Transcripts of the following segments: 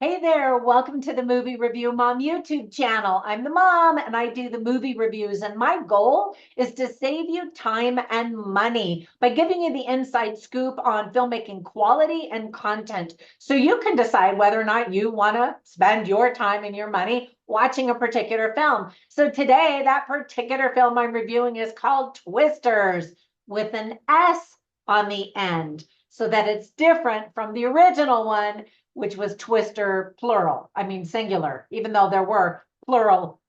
Hey there, welcome to the Movie Review Mom YouTube channel. I'm the mom and I do the movie reviews, and my goal is to save you time and money by giving you the inside scoop on filmmaking quality and content so you can decide whether or not you want to spend your time and your money watching a particular film. So today, that particular film I'm reviewing is called Twisters with an S on the end so that it's different from the original one, which was Twister plural. I mean, singular, even though there were plural,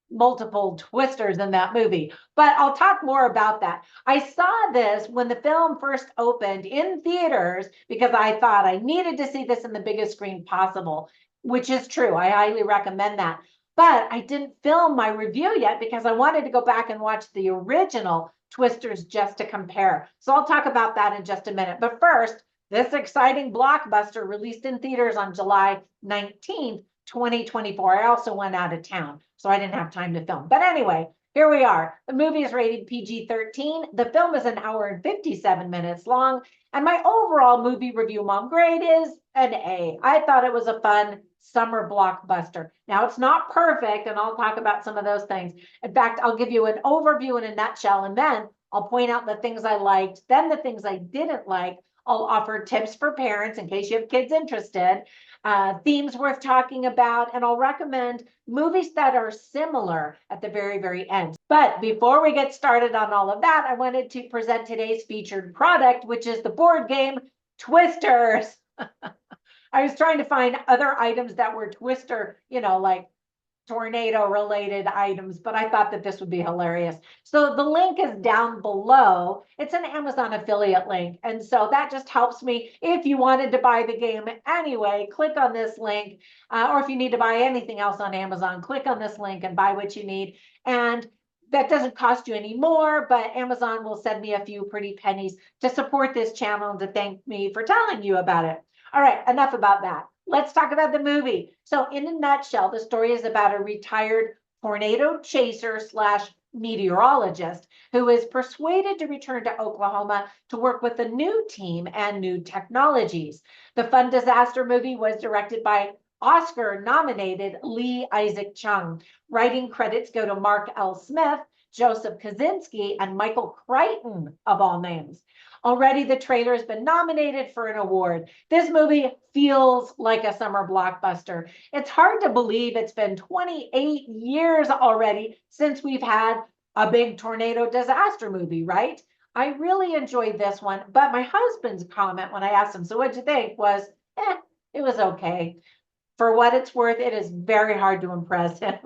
multiple twisters in that movie. But I'll talk more about that. I saw this when the film first opened in theaters because I thought I needed to see this in the biggest screen possible, which is true. I highly recommend that. But I didn't film my review yet because I wanted to go back and watch the original Twisters just to compare. So I'll talk about that in just a minute. But first, this exciting blockbuster released in theaters on July 19th, 2024. I also went out of town, so I didn't have time to film. But anyway, here we are. The movie is rated PG-13. The film is an hour and 57 minutes long. And my overall movie review mom grade is an A. I thought it was a fun summer blockbuster. Now, it's not perfect, and I'll talk about some of those things. In fact, I'll give you an overview in a nutshell, and then I'll point out the things I liked, then the things I didn't like. I'll offer tips for parents in case you have kids interested, themes worth talking about, and I'll recommend movies that are similar at the very, very end. But before we get started on all of that, I wanted to present today's featured product, which is the board game Twisters. I was trying to find other items that were Twister, like tornado related items, but I thought that this would be hilarious. So the link is down below. It's an Amazon affiliate link. And so that just helps me. If you wanted to buy the game anyway, click on this link. Or if you need to buy anything else on Amazon, click on this link and buy what you need. And that doesn't cost you any more, but Amazon will send me a few pretty pennies to support this channel and to thank me for telling you about it. All right, enough about that. Let's talk about the movie. So in a nutshell, the story is about a retired tornado chaser / meteorologist who is persuaded to return to Oklahoma to work with a new team and new technologies. The fun disaster movie was directed by Oscar-nominated Lee Isaac Chung. Writing credits go to Mark L. Smith, Joseph Kosinski, and Michael Crichton, of all names. Already, the trailer has been nominated for an award. This movie feels like a summer blockbuster. It's hard to believe it's been 28 years already since we've had a big tornado disaster movie, right? I really enjoyed this one, but my husband's comment when I asked him, so what'd you think, was, it was okay. For what it's worth, it is very hard to impress him.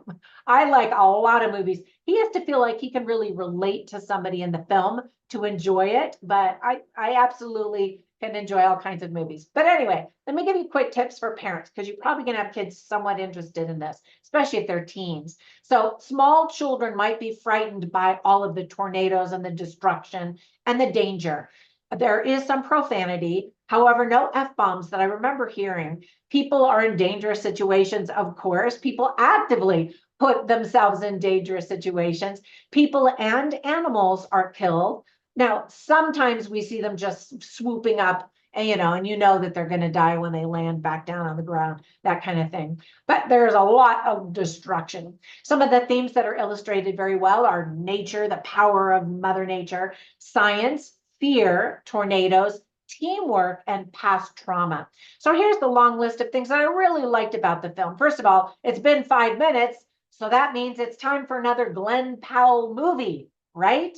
I like a lot of movies. He has to feel like he can really relate to somebody in the film to enjoy it, but I absolutely can enjoy all kinds of movies. But anyway, let me give you quick tips for parents, because you're probably going to have kids somewhat interested in this, especially if they're teens. So small children might be frightened by all of the tornadoes and the destruction and the danger. There is some profanity, however, no F-bombs that I remember hearing. People are in dangerous situations, of course. People actively put themselves in dangerous situations. People and animals are killed. Now, sometimes we see them just swooping up, and you know that they're going to die when they land back down on the ground, that kind of thing. But there's a lot of destruction. Some of the themes that are illustrated very well are nature, the power of Mother Nature, science, fear, tornadoes, teamwork, and past trauma. So here's the long list of things that I really liked about the film. First of all, it's been 5 minutes, so that means it's time for another Glenn Powell movie, right?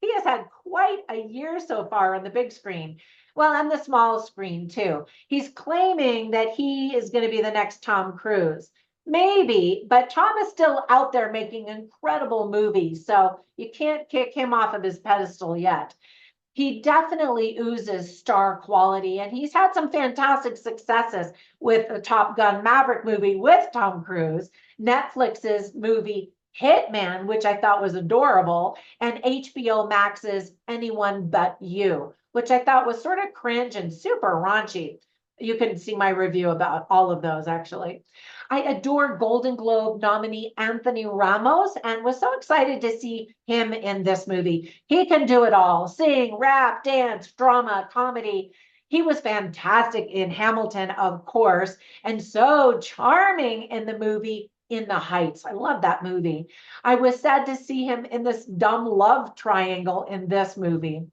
He has had quite a year so far on the big screen. Well, and the small screen too. He's claiming that he is going to be the next Tom Cruise. Maybe, but Tom is still out there making incredible movies, so you can't kick him off of his pedestal yet. He definitely oozes star quality, and he's had some fantastic successes with the Top Gun Maverick movie with Tom Cruise, Netflix's movie Hitman, which I thought was adorable, and HBO Max's Anyone But You, which I thought was sort of cringe and super raunchy. You can see my review about all of those, actually. I adore Golden Globe nominee Anthony Ramos and was so excited to see him in this movie. He can do it all: sing, rap, dance, drama, comedy. He was fantastic in Hamilton, of course, and so charming in the movie In the Heights. I love that movie. I was sad to see him in this dumb love triangle in this movie.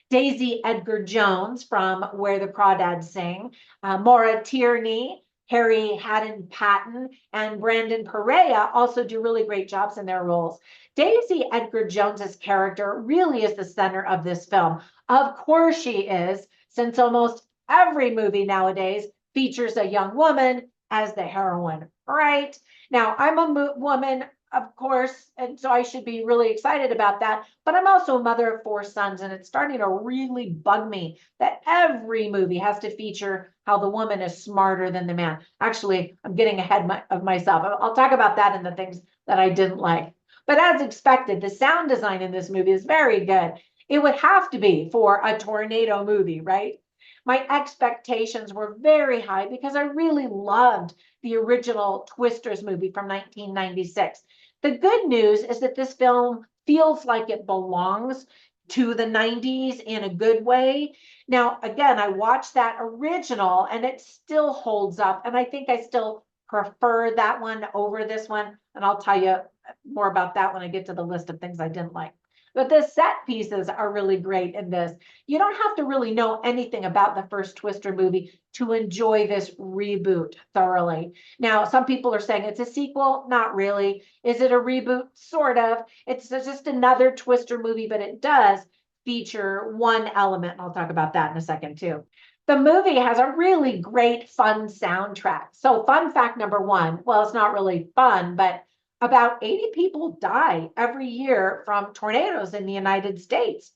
Daisy Edgar-Jones from Where the Crawdads Sing, Maura Tierney, Harry Haddon Patton, and Brandon Perea also do really great jobs in their roles. Daisy Edgar-Jones's character really is the center of this film. Of course she is, since almost every movie nowadays features a young woman as the heroine, right? Now, I'm a woman, of course, and so I should be really excited about that. But I'm also a mother of 4 sons, and it's starting to really bug me that every movie has to feature how the woman is smarter than the man. Actually, I'm getting ahead of myself. I'll talk about that in the things that I didn't like. But as expected, the sound design in this movie is very good. It would have to be for a tornado movie, right? My expectations were very high because I really loved the original Twisters movie from 1996. The good news is that this film feels like it belongs to the 90s in a good way. Now, again, I watched that original and it still holds up. And I think I still prefer that one over this one. And I'll tell you more about that when I get to the list of things I didn't like. But the set pieces are really great in this. You don't have to really know anything about the first Twister movie to enjoy this reboot thoroughly. Now, some people are saying it's a sequel. Not really. Is it a reboot? Sort of. It's just another Twister movie, but it does feature one element. I'll talk about that in a second, too. The movie has a really great, fun soundtrack. So, fun fact number one, well, it's not really fun, but about 80 people die every year from tornadoes in the United States.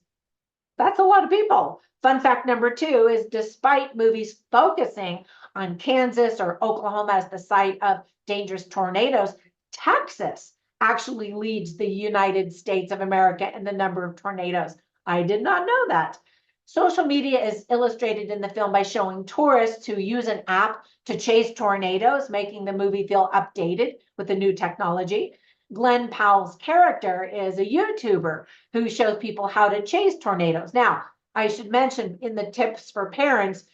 That's a lot of people. Fun fact number two is despite movies focusing on Kansas or Oklahoma as the site of dangerous tornadoes, Texas actually leads the United States of America in the number of tornadoes. I did not know that. Social media is illustrated in the film by showing tourists who use an app to chase tornadoes, making the movie feel updated with the new technology. Glenn Powell's character is a YouTuber who shows people how to chase tornadoes. Now, I should mention in the tips for parents,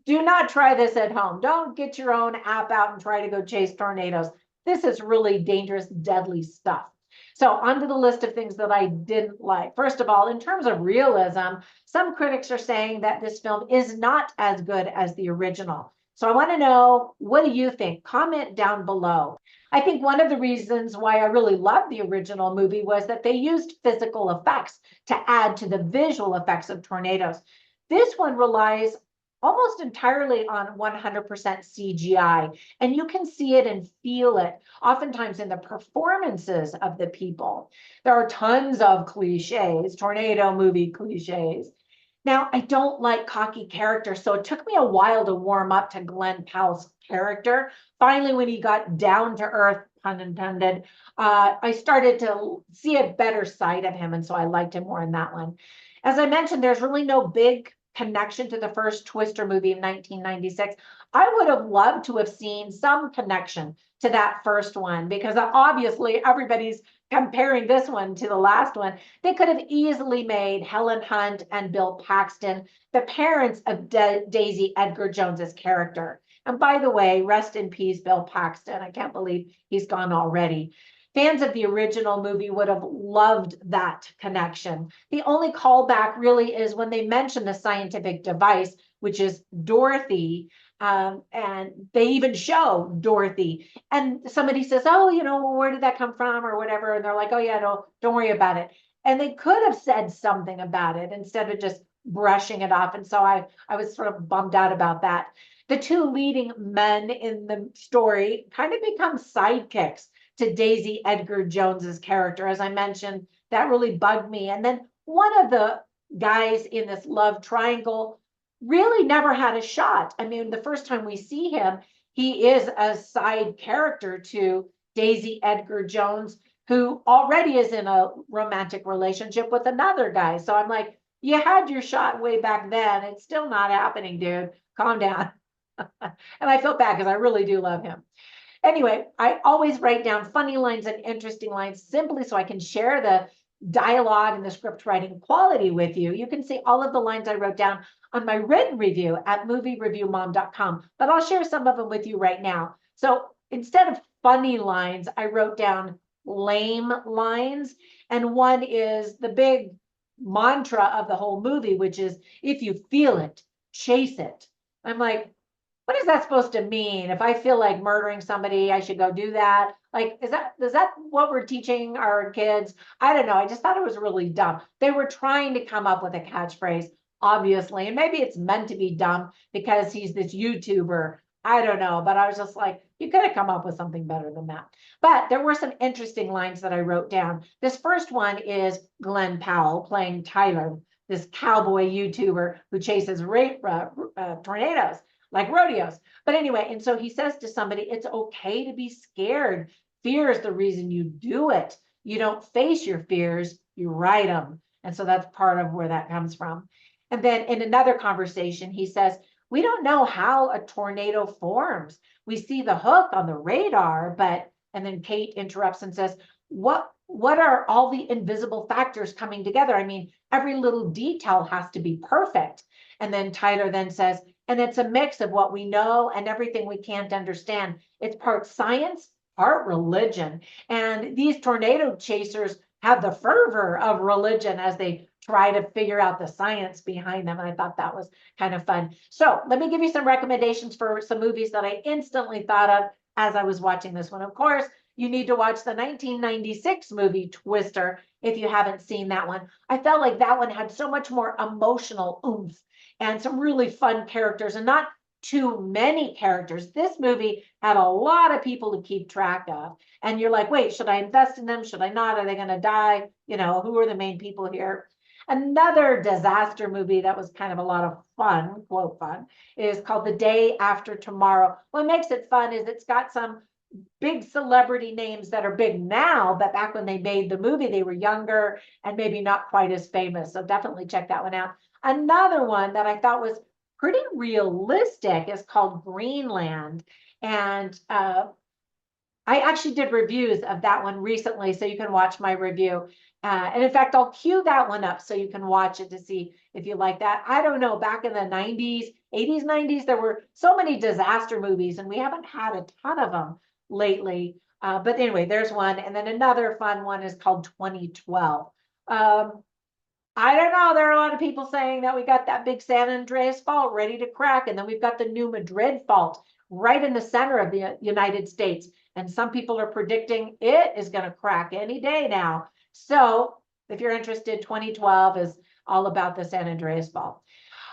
do not try this at home. Don't get your own app out and try to go chase tornadoes. This is really dangerous, deadly stuff. So onto the list of things that I didn't like. First of all, in terms of realism, some critics are saying that this film is not as good as the original. So I want to know, what do you think? Comment down below. I think one of the reasons why I really loved the original movie was that they used physical effects to add to the visual effects of tornadoes. This one relies almost entirely on 100% CGI, and you can see it and feel it, oftentimes in the performances of the people. There are tons of cliches, tornado movie cliches. Now, I don't like cocky characters, so it took me a while to warm up to Glenn Powell's character. Finally, when he got down to earth, pun intended, I started to see a better side of him, and so I liked him more in that one. As I mentioned, there's really no big connection to the first Twister movie in 1996. I would have loved to have seen some connection to that first one because obviously everybody's comparing this one to the last one. They could have easily made Helen Hunt and Bill Paxton the parents of Daisy Edgar-Jones's character. And by the way, rest in peace, Bill Paxton. I can't believe he's gone already. Fans of the original movie would have loved that connection. The only callback really is when they mention the scientific device, which is Dorothy, and they even show Dorothy. And somebody says, oh, where did that come from or whatever? And they're like, oh, yeah, no, don't worry about it. And they could have said something about it instead of just brushing it off. And so I was sort of bummed out about that. The two leading men in the story kind of become sidekicks to Daisy Edgar-Jones's character. As I mentioned, that really bugged me. And then one of the guys in this love triangle really never had a shot. I mean, the first time we see him, he is a side character to Daisy Edgar-Jones, who already is in a romantic relationship with another guy. So I'm like, you had your shot way back then. It's still not happening, dude. Calm down. And I felt bad because I really do love him. Anyway, I always write down funny lines and interesting lines simply so I can share the dialogue and the script writing quality with you, you can see all of the lines I wrote down on my written review at moviereviewmom.com, but I'll share some of them with you right now. So instead of funny lines, I wrote down lame lines. And one is the big mantra of the whole movie, which is, if you feel it, chase it. I'm like, what is that supposed to mean? If I feel like murdering somebody, I should go do that. Like, is that what we're teaching our kids? I don't know. I just thought it was really dumb. They were trying to come up with a catchphrase, obviously, and maybe it's meant to be dumb because he's this YouTuber. I don't know, but I was just like, you could have come up with something better than that. But there were some interesting lines that I wrote down. This first one is Glenn Powell playing Tyler, this cowboy YouTuber who chases tornadoes like rodeos. But anyway, and so he says to somebody, it's okay to be scared. Fear is the reason you do it. You don't face your fears, you write them. And so that's part of where that comes from. And then in another conversation, he says, we don't know how a tornado forms. We see the hook on the radar, but, and then Kate interrupts and says, what are all the invisible factors coming together? I mean, every little detail has to be perfect. And then Tyler then says, and it's a mix of what we know and everything we can't understand. It's part science, part religion. And these tornado chasers have the fervor of religion as they try to figure out the science behind them. And I thought that was kind of fun. So let me give you some recommendations for some movies that I instantly thought of as I was watching this one. Of course, you need to watch the 1996 movie Twister if you haven't seen that one. I felt like that one had so much more emotional oomph and some really fun characters and not too many characters. This movie had a lot of people to keep track of. And you're like, wait, should I invest in them? Should I not? Are they going to die? You know, who are the main people here? Another disaster movie that was kind of a lot of fun, quote fun, is called The Day After Tomorrow. What makes it fun is it's got some big celebrity names that are big now, but back when they made the movie, they were younger and maybe not quite as famous. So definitely check that one out. Another one that I thought was pretty realistic is called Greenland. And I actually did reviews of that one recently, so you can watch my review. And in fact, I'll cue that one up so you can watch it to see if you like that. I don't know, back in the 90s, 80s, 90s, there were so many disaster movies, and we haven't had a ton of them lately. But anyway, there's one. And then another fun one is called 2012. I don't know. There are a lot of people saying that we got that big San Andreas fault ready to crack. And then we've got the New Madrid fault right in the center of the United States. And some people are predicting it is going to crack any day now. So if you're interested, 2012 is all about the San Andreas fault.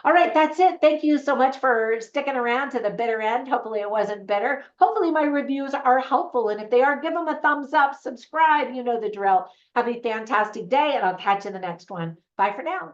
All right, that's it. Thank you so much for sticking around to the bitter end. Hopefully it wasn't bitter. Hopefully my reviews are helpful. And if they are, give them a thumbs up, subscribe. You know the drill. Have a fantastic day, and I'll catch you in the next one. Bye for now.